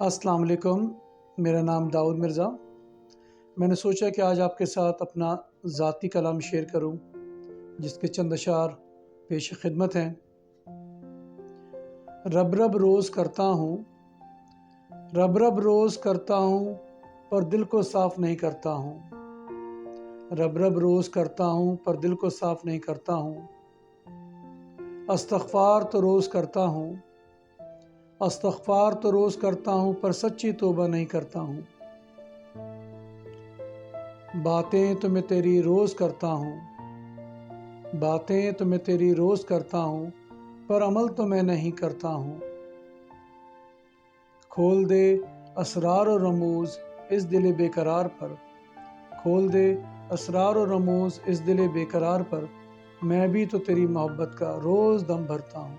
अस्सलाम वालेकुम। मेरा नाम दाऊद मिर्ज़ा। मैंने सोचा कि आज आपके साथ अपना ज़ाती कलाम शेयर करूं, जिसके चंद अशार पेश खिदमत हैं। रब रब रोज़ करता हूँ, रब रब रोज़ करता हूँ, पर दिल को साफ़ नहीं करता हूँ। रब रब रोज़ करता हूँ, पर दिल को साफ़ नहीं करता हूँ। इस्तग़फ़ार तो रोज़ करता हूँ, इस्तग़फ़ार तो रोज़ करता हूँ, पर सच्ची तौबा नहीं करता हूँ। बातें तो मैं तेरी रोज़ करता हूँ, बातें तो मैं तेरी रोज़ करता हूँ, पर अमल तो मैं नहीं करता हूँ। खोल दे असरार और रमूज़ इस दिल बेकरार पर, खोल दे असरार और रमूज़ इस दिल बेकरार पर। मैं भी तो तेरी मोहब्बत का रोज़ दम भरता हूँ।